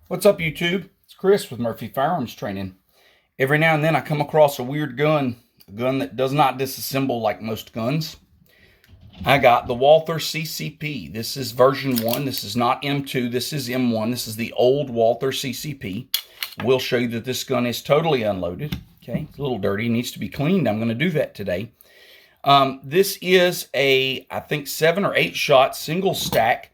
What's up, YouTube? It's Chris with Murphy Firearms Training. Every now and then I come across a weird gun, a gun that does not disassemble like most guns. I got the Walther CCP. This is version 1. This is not M2. This is M1. This is the old Walther CCP. We'll show you that this gun is totally unloaded. Okay, it's a little dirty, needs to be cleaned. I'm going to do that today. This is a, I think, 7 or 8 shot single stack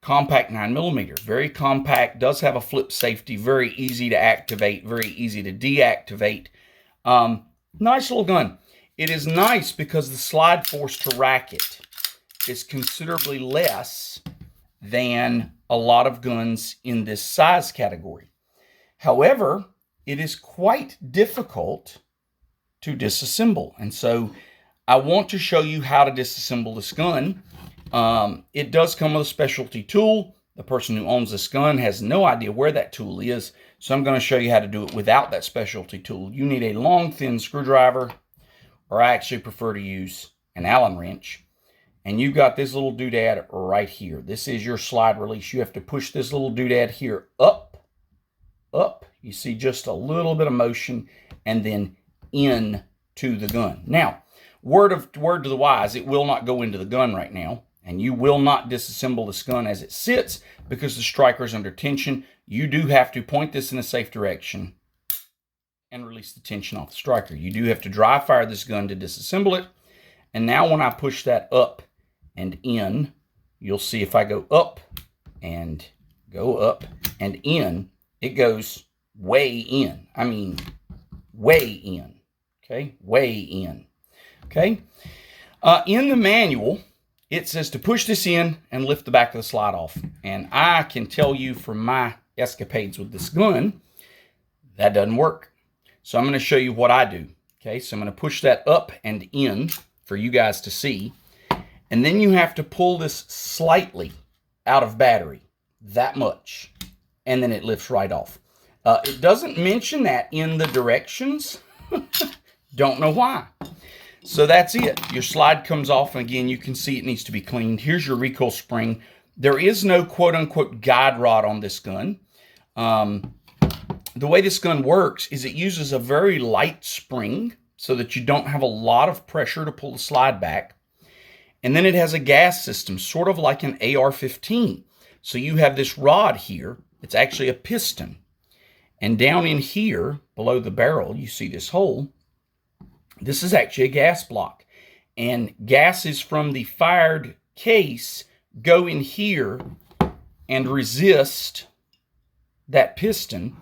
compact 9mm. Very compact, does have a flip safety, very easy to activate, very easy to deactivate. Nice little gun. It is nice because the slide force to rack it is considerably less than a lot of guns in this size category. However, it is quite difficult to disassemble. And so I want to show you how to disassemble this gun. It does come with a specialty tool. The person who owns this gun has no idea where that tool is, so I'm going to show you how to do it without that specialty tool. You need a long, thin screwdriver, or I actually prefer to use an Allen wrench. And you've got this little doodad right here. This is your slide release. You have to push this little doodad here up, up. You see just a little bit of motion, and then in to the gun. Now, word to the wise, it will not go into the gun right now. And you will not disassemble this gun as it sits because the striker is under tension. You do have to point this in a safe direction and release the tension off the striker. You do have to dry fire this gun to disassemble it. And now when I push that up and in, you'll see if I go up and in, it goes way in. I mean, way in. Okay, way in. Okay. In the manual, it says to push this in and lift the back of the slide off. And I can tell you from my escapades with this gun, that doesn't work. So I'm going to show you what I do. Okay, so I'm going to push that up and in for you guys to see. And then you have to pull this slightly out of battery, that much. And then it lifts right off. It doesn't mention that in the directions. Don't know why. So that's it. Your slide comes off, and again, you can see it needs to be cleaned. Here's your recoil spring. There is no quote-unquote guide rod on this gun. The way this gun works is it uses a very light spring so that you don't have a lot of pressure to pull the slide back. And then it has a gas system, sort of like an AR-15. So you have this rod here. It's actually a piston. And down in here, below the barrel, you see this hole. This is actually a gas block, and gases from the fired case go in here and resist that piston,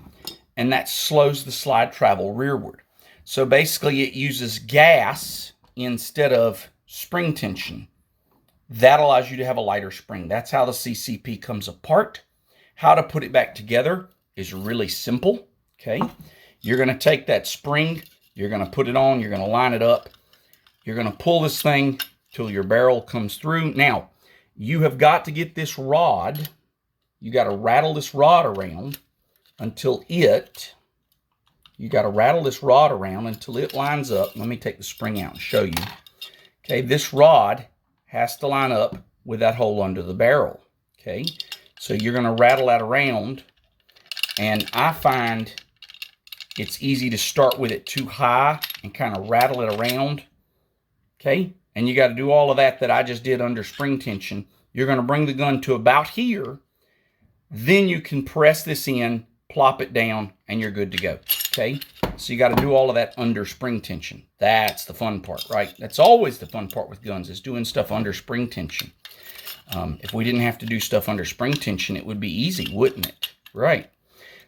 and that slows the slide travel rearward. So basically it uses gas instead of spring tension. That allows you to have a lighter spring. That's how the CCP comes apart. How to put it back together is really simple. Okay, you're going to take that spring, you're going to put it on, you're going to line it up. You're going to pull this thing till your barrel comes through. Now, you have got to get this rod, you got to rattle this rod around until it lines up. Let me take the spring out and show you. Okay, this rod has to line up with that hole under the barrel. Okay, so you're going to rattle that around, and I find it's easy to start with it too high and kind of rattle it around, okay? And you got to do all of that I just did under spring tension. You're going to bring the gun to about here. Then you can press this in, plop it down, and you're good to go, okay? So you got to do all of that under spring tension. That's the fun part, right? That's always the fun part with guns, is doing stuff under spring tension. If we didn't have to do stuff under spring tension, it would be easy, wouldn't it? Right.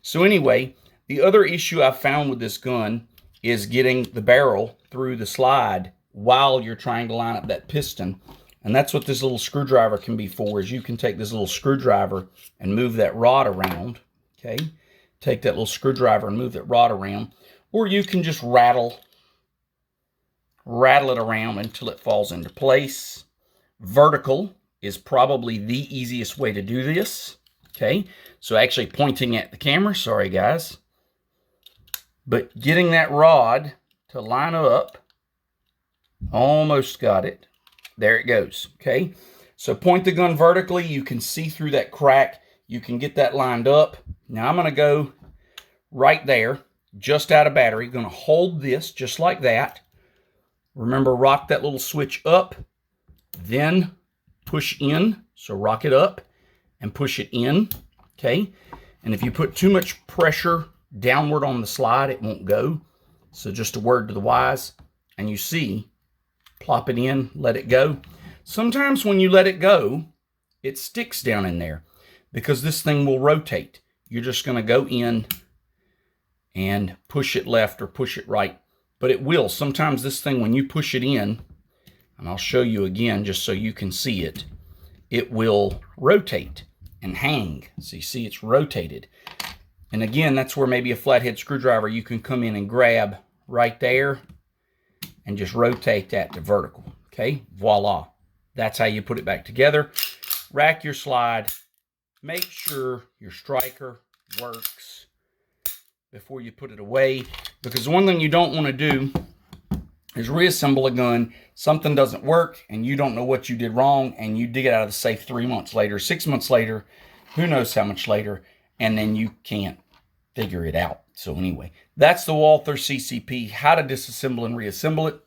So anyway, the other issue I've found with this gun is getting the barrel through the slide while you're trying to line up that piston. And that's what this little screwdriver can be for, is you can take this little screwdriver and move that rod around, okay? Take that little screwdriver and move that rod around. Or you can just rattle it around until it falls into place. Vertical is probably the easiest way to do this, okay? So actually pointing at the camera, sorry guys. But getting that rod to line up, almost got it. There it goes, okay? So point the gun vertically. You can see through that crack. you can get that lined up. Now I'm going to go right there, just out of battery. Going to hold this just like that. Remember, rock that little switch up, then push in. So rock it up and push it in, okay? And if you put too much pressure downward on the slide, it won't go. So just a word to the wise. And you see, plop it in, let it go. Sometimes when you let it go, it sticks down in there because this thing will rotate. You're just going to go in and push it left or push it right. But it will. Sometimes this thing, when you push it in, and I'll show you again just so you can see it, it will rotate and hang. So you see it's rotated. And again, that's where maybe a flathead screwdriver, you can come in and grab right there and just rotate that to vertical. Okay, voila. That's how you put it back together. Rack your slide. Make sure your striker works before you put it away, because the one thing you don't want to do is reassemble a gun, something doesn't work, and you don't know what you did wrong, and you dig it out of the safe 3 months later, 6 months later, who knows how much later, and then you can't figure it out. So anyway, that's the Walther CCP, how to disassemble and reassemble it.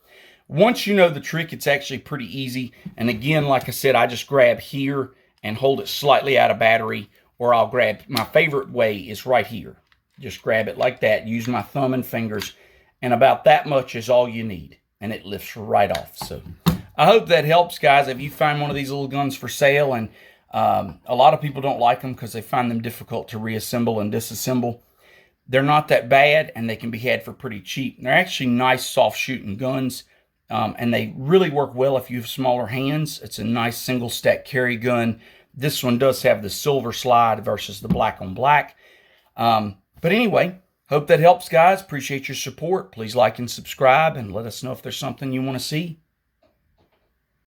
Once you know the trick, it's actually pretty easy. And again, like I said, I just grab here and hold it slightly out of battery, or I'll grab, my favorite way is right here. Just grab it like that, use my thumb and fingers, and about that much is all you need, and it lifts right off. So I hope that helps, guys. If you find one of these little guns for sale, and a lot of people don't like them because they find them difficult to reassemble and disassemble, they're not that bad, and they can be had for pretty cheap. They're actually nice, soft shooting guns, and they really work well if you have smaller hands. It's a nice single stack carry gun. This one does have the silver slide versus the black on black. But anyway, hope that helps, guys. Appreciate your support. Please like and subscribe, and let us know if there's something you want to see.